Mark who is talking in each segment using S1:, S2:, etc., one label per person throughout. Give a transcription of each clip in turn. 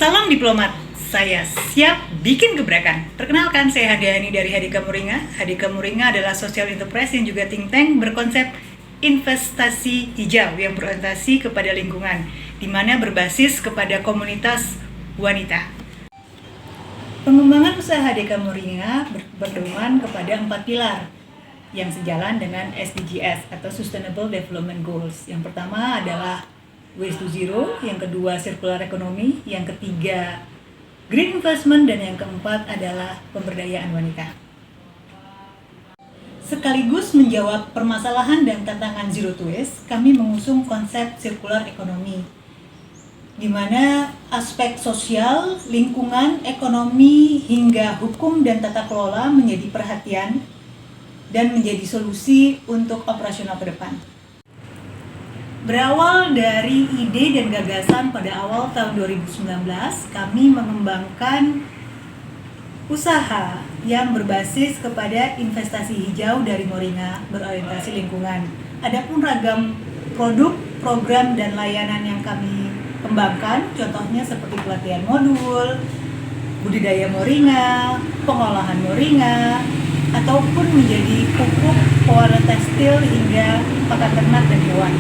S1: Salam diplomat, saya siap bikin gebrakan. Perkenalkan, saya Hadiani dari Hadika Moringa. Hadika Moringa adalah social enterprise yang juga think tank berkonsep investasi hijau yang berorientasi kepada lingkungan, di mana berbasis kepada komunitas wanita. Pengembangan usaha Hadika Moringa berpedoman kepada 4 pilar yang sejalan dengan SDGs atau Sustainable Development Goals. Yang pertama adalah Waste to Zero, yang kedua Circular Economy, yang ketiga Green Investment, dan yang keempat adalah pemberdayaan wanita. Sekaligus menjawab permasalahan dan tantangan Zero to Waste, kami mengusung konsep Circular Economy, di mana aspek sosial, lingkungan, ekonomi, hingga hukum dan tata kelola menjadi perhatian dan menjadi solusi untuk operasional ke depan. Berawal dari ide dan gagasan pada awal tahun 2019, kami mengembangkan usaha yang berbasis kepada investasi hijau dari Moringa berorientasi lingkungan. Adapun ragam produk, program, dan layanan yang kami kembangkan, contohnya seperti pelatihan modul, budidaya Moringa, pengolahan Moringa, ataupun menjadi pupuk, pewarna tekstil, hingga pakan ternak dan hewan.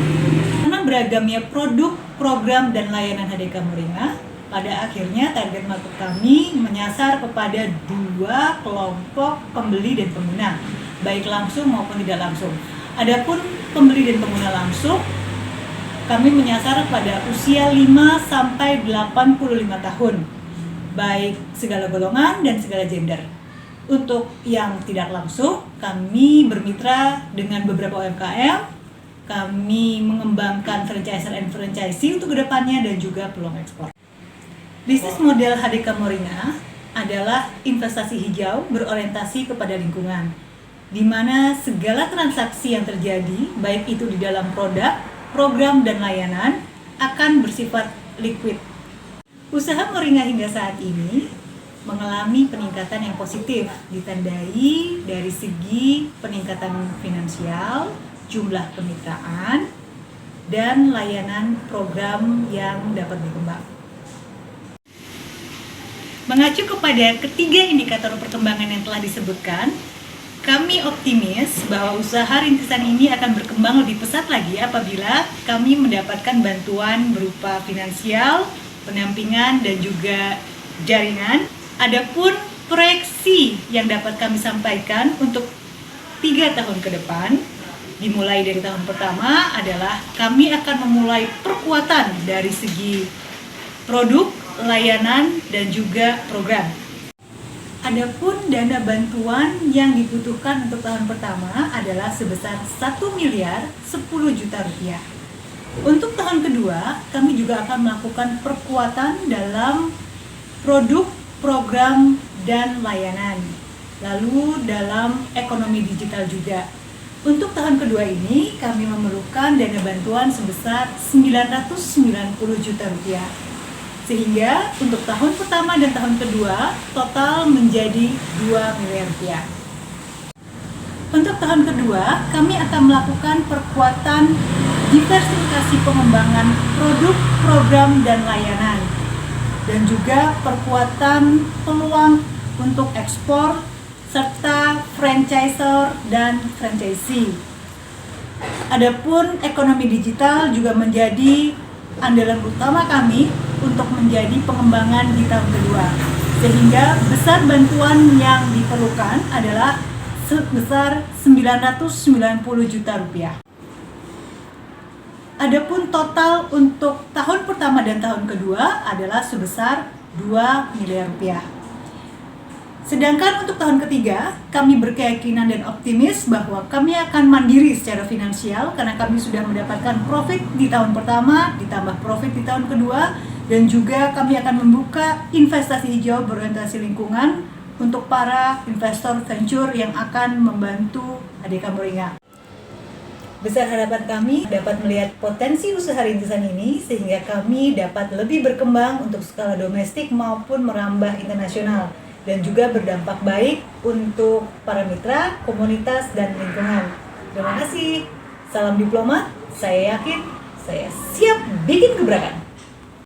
S1: Karena beragamnya produk, program, dan layanan Hadika Moringa, pada akhirnya target market kami menyasar kepada 2 kelompok pembeli dan pengguna, baik langsung maupun tidak langsung. Adapun pembeli dan pengguna langsung, kami menyasar pada usia 5-85 tahun, baik segala golongan dan segala gender. Untuk yang tidak langsung, kami bermitra dengan beberapa UMKM. Kami mengembangkan franchiser and franchisee untuk kedepannya dan juga peluang ekspor. Bisnis model Hadika Moringa adalah investasi hijau berorientasi kepada lingkungan, di mana segala transaksi yang terjadi, baik itu di dalam produk, program, dan layanan, akan bersifat liquid. Usaha Moringa hingga saat ini mengalami peningkatan yang positif, ditandai dari segi peningkatan finansial, jumlah kemitraan, dan layanan program yang dapat berkembang. Mengacu kepada ketiga indikator perkembangan yang telah disebutkan, kami optimis bahwa usaha rintisan ini akan berkembang lebih pesat lagi apabila kami mendapatkan bantuan berupa finansial, pendampingan, dan juga jaringan. Adapun proyeksi yang dapat kami sampaikan untuk 3 tahun ke depan, dimulai dari tahun pertama adalah kami akan memulai perkuatan dari segi produk, layanan, dan juga program. Adapun dana bantuan yang dibutuhkan untuk tahun pertama adalah sebesar 1 miliar 10 juta rupiah. Untuk tahun kedua, kami juga akan melakukan perkuatan dalam produk, program, dan layanan. Lalu dalam ekonomi digital juga. Untuk tahun kedua ini, kami memerlukan dana bantuan sebesar 990 juta rupiah. Sehingga untuk tahun pertama dan tahun kedua, total menjadi 2 miliar rupiah. Untuk tahun kedua, kami akan melakukan perkuatan diversifikasi pengembangan produk, program, dan layanan. Dan juga perkuatan peluang untuk ekspor, serta franchiser dan franchisee. Adapun ekonomi digital juga menjadi andalan utama kami untuk menjadi pengembangan di tahun kedua. Sehingga besar bantuan yang diperlukan adalah sebesar 990 juta rupiah. Adapun total untuk tahun pertama dan tahun kedua adalah sebesar 2 miliar rupiah. Sedangkan untuk tahun ketiga, kami berkeyakinan dan optimis bahwa kami akan mandiri secara finansial karena kami sudah mendapatkan profit di tahun pertama, ditambah profit di tahun kedua, dan juga kami akan membuka investasi hijau berorientasi lingkungan untuk para investor venture yang akan membantu Hadika Moringa. Besar harapan kami dapat melihat potensi usaha rintisan ini sehingga kami dapat lebih berkembang untuk skala domestik maupun merambah internasional, dan juga berdampak baik untuk para mitra, komunitas, dan lingkungan. Terima kasih. Salam diplomat, saya yakin saya siap bikin gebrakan.